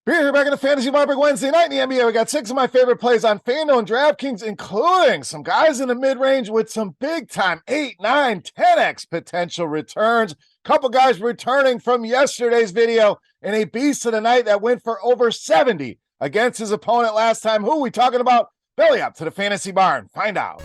We're here back in the Fantasy Bar Wednesday night in the NBA. We got 6 of my favorite plays on FanDuel and DraftKings, including some guys in the mid-range with some big-time 8, 9, 10x potential returns. Couple guys returning from yesterday's video, and a beast of the night that went for over 70 against his opponent last time. Who are we talking about? Belly up to the Fantasy Barn. Find out.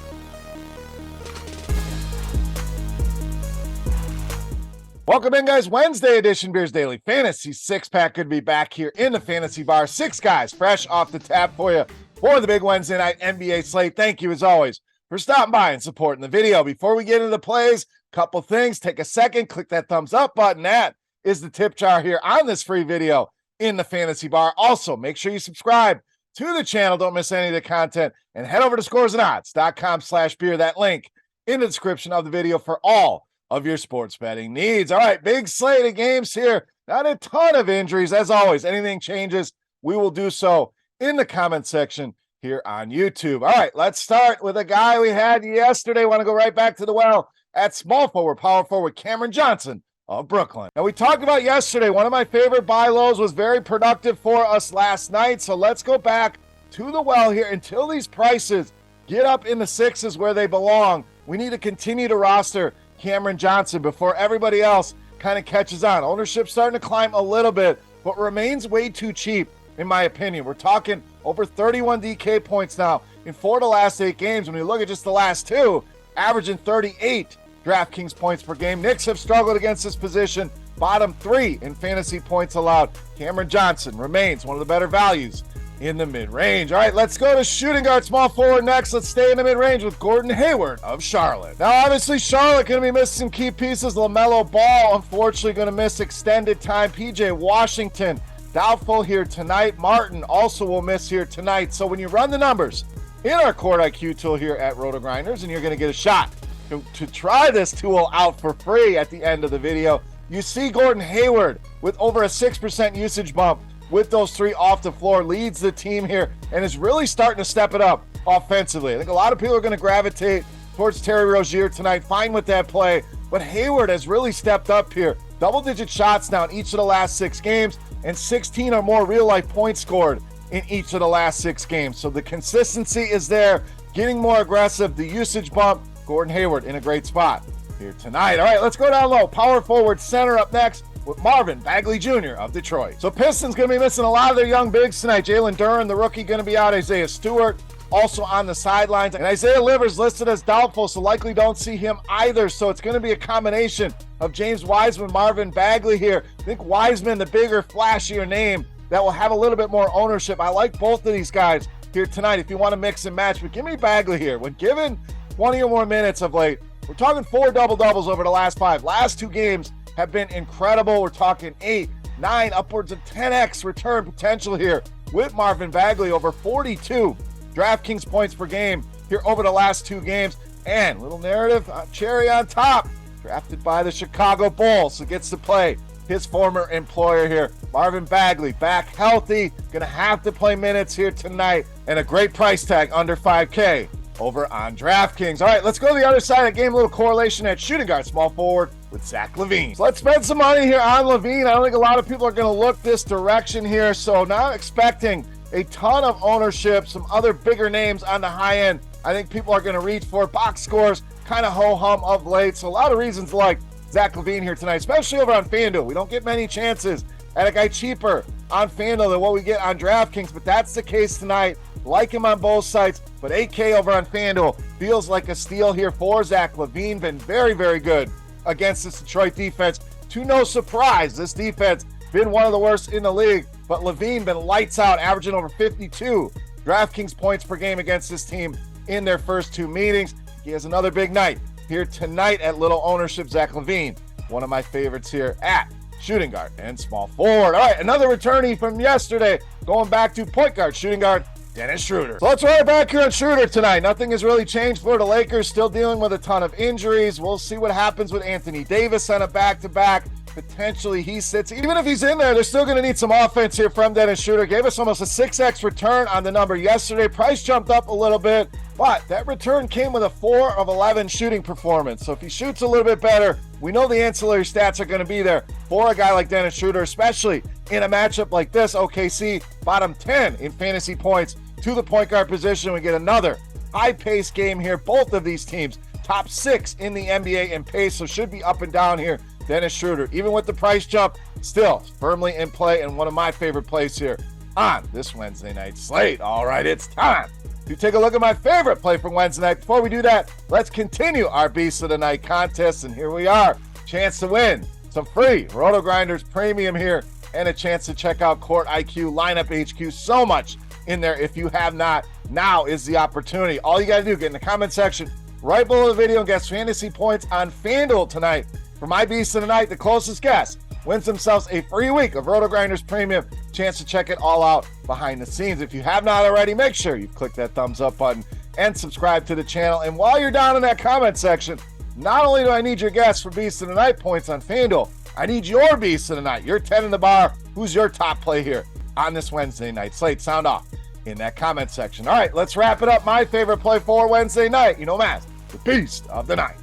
Welcome in, guys. Wednesday edition Beers Daily Fantasy Six-Pack. Good to be back here in the Fantasy Bar. 6 guys fresh off the tap for you for the big Wednesday night NBA slate. Thank you, as always, for stopping by and supporting the video. Before we get into the plays, couple things. Take a second, click that thumbs up button. That is the tip jar here on this free video in the Fantasy Bar. Also, make sure you subscribe to the channel. Don't miss any of the content. And head over to scoresandodds.com/beer. That link in the description of the video for all of your sports betting needs. All right, big slate of games here. Not a ton of injuries. As always, anything changes, we will do so in the comment section here on YouTube. All right, let's start with a guy we had yesterday. Want to go right back to the well at small forward, power forward, Cameron Johnson of Brooklyn. Now, we talked about yesterday. One of my favorite buy lows was very productive for us last night. So let's go back to the well here until these prices get up in the 6s where they belong. We need to continue to roster Cameron Johnson before everybody else kind of catches on. Ownership starting to climb a little bit, but remains way too cheap, in my opinion. We're talking over 31 DK points now in 4 of the last 8 games. When we look at just the last 2, averaging 38 DraftKings points per game. Knicks have struggled against this position, bottom 3 in fantasy points allowed. Cameron Johnson remains one of the better values in the mid-range. All right, let's go to shooting guard, small forward next. Let's stay in the mid-range with Gordon Hayward of Charlotte. Now, obviously, Charlotte going to be missing some key pieces. LaMelo Ball, unfortunately, going to miss extended time. PJ Washington, doubtful here tonight. Martin also will miss here tonight. So when you run the numbers in our Court IQ tool here at RotoGrinders, and you're going to get a shot to try this tool out for free at the end of the video, you see Gordon Hayward with over a 6% usage bump with those 3 off the floor, leads the team here and is really starting to step it up offensively. I think a lot of people are going to gravitate towards Terry Rozier tonight, fine with that play, but Hayward has really stepped up here. Double-digit shots now in each of the last 6 games and 16 or more real-life points scored in each of the last 6 games. So the consistency is there, getting more aggressive, the usage bump. Gordon Hayward in a great spot here tonight. All right, let's go down low. Power forward center up next with Marvin Bagley Jr. of Detroit. So Pistons going to be missing a lot of their young bigs tonight. Jalen Duren, the rookie, going to be out. Isaiah Stewart also on the sidelines. And Isaiah Livers listed as doubtful, so likely don't see him either. So it's going to be a combination of James Wiseman, Marvin Bagley here. I think Wiseman, the bigger, flashier name that will have a little bit more ownership. I like both of these guys here tonight if you want to mix and match. But give me Bagley here. When given 20 or more minutes of late, we're talking 4 double-doubles over the last 5. Last 2 games have been incredible. We're talking 8, 9, upwards of 10x return potential here with Marvin Bagley, over 42 DraftKings points per game here over the last 2 games. And little narrative, cherry on top, drafted by the Chicago Bulls, so gets to play his former employer here. Marvin Bagley back healthy, gonna have to play minutes here tonight, and a great price tag under 5K over on DraftKings. All right, let's go to the other side of the game. A little correlation at shooting guard, small forward with Zach LaVine. So let's spend some money here on LaVine. I don't think a lot of people are going to look this direction here, so not expecting a ton of ownership. Some other bigger names on the high end I think people are going to reach for. Box scores kind of ho-hum of late, so a lot of reasons to like Zach LaVine here tonight, especially over on FanDuel. We don't get many chances at a guy cheaper on FanDuel than what we get on DraftKings, but that's the case tonight. Like him on both sites, but 8K over on FanDuel feels like a steal here for Zach LaVine. Been very, very good against this Detroit defense. To no surprise, this defense been one of the worst in the league, but LaVine been lights out, averaging over 52 DraftKings points per game against this team in their first 2 meetings. He has another big night here tonight at little ownership. Zach LaVine, one of my favorites here at shooting guard and small forward. All right, another returnee from yesterday, going back to point guard, shooting guard, Dennis Schroeder. So let's run back here on Schroeder tonight. Nothing has really changed for the Lakers. Still dealing with a ton of injuries. We'll see what happens with Anthony Davis on a back-to-back. Potentially he sits. Even if he's in there, they're still going to need some offense here from Dennis Schroeder. Gave us almost a 6x return on the number yesterday. Price jumped up a little bit, but that return came with a 4 of 11 shooting performance. So if he shoots a little bit better, we know the ancillary stats are going to be there for a guy like Dennis Schroeder, especially in a matchup like this. OKC, bottom 10 in fantasy points to the point guard position. We get another high-paced game here. Both of these teams, top 6 in the NBA in pace, so should be up and down here. Dennis Schroeder, even with the price jump, still firmly in play and one of my favorite plays here on this Wednesday night slate. All right, it's time to take a look at my favorite play from Wednesday night. Before we do that, let's continue our Beast of the Night contest, and here we are. Chance to win some free RotoGrinders Premium here and a chance to check out Court IQ, Lineup HQ, so much in there. If you have not, now is the opportunity. All you got to do, get in the comment section right below the video and guess fantasy points on FanDuel tonight. For my Beast of the Night, the closest guess wins themselves a free week of RotoGrinders Premium. Chance to check it all out behind the scenes. If you have not already, make sure you click that thumbs up button and subscribe to the channel. And while you're down in that comment section, not only do I need your guess for Beast of the Night points on FanDuel, I need your Beast of the Night, your 10 in the bar. Who's your top play here on this Wednesday night slate? Sound off in that comment section. All right, let's wrap it up. My favorite play for Wednesday night, you know, Matt, the Beast of the Night.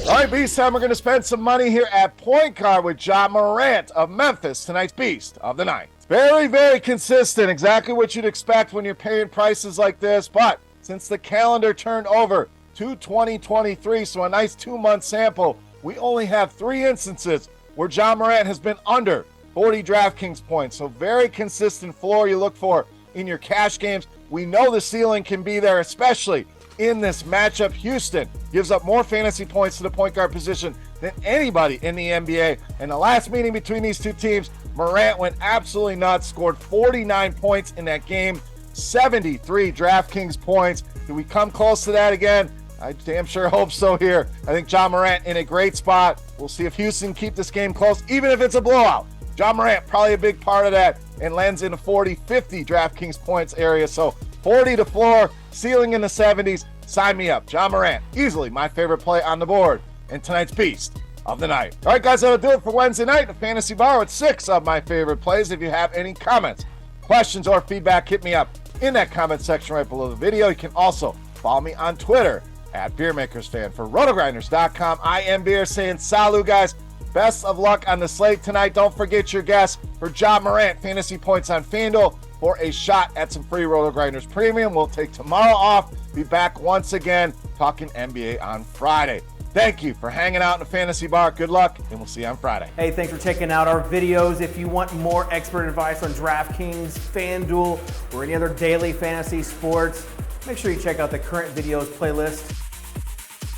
All right, Beast time. We're going to spend some money here at point guard with MORANT of Memphis, tonight's Beast of the Night. Very, very consistent. Exactly what you'd expect when you're paying prices like this. But since the calendar turned over to 2023, so a nice 2-month sample, we only have 3 instances where MORANT has been under 40 DraftKings points. So very consistent floor you look for in your cash games. We know the ceiling can be there, especially in this matchup. Houston gives up more fantasy points to the point guard position than anybody in the NBA. In the last meeting between these two teams, MORANT went absolutely nuts, scored 49 points in that game, 73 DraftKings points. Do we come close to that again? I damn sure hope so here. I think MORANT in a great spot. We'll see if Houston keep this game close, even if it's a blowout. MORANT probably a big part of that and lands in the 40, 50 DraftKings points area. So 40 to floor, ceiling in the 70s. Sign me up. MORANT, easily my favorite play on the board and tonight's Beast of the Night. All right, guys, that'll do it for Wednesday night. The Fantasy Bar with 6 of my favorite plays. If you have any comments, questions, or feedback, hit me up in that comment section right below the video. You can also follow me on Twitter at Beermakersfan. For RotoGrinders.com, I am Beer saying salut, guys. Best of luck on the slate tonight. Don't forget your guess for MORANT fantasy points on FanDuel for a shot at some free RotoGrinders Premium. We'll take tomorrow off. Be back once again talking NBA on Friday. Thank you for hanging out in the Fantasy Bar. Good luck, and we'll see you on Friday. Hey, thanks for checking out our videos. If you want more expert advice on DraftKings, FanDuel, or any other daily fantasy sports, make sure you check out the current videos playlist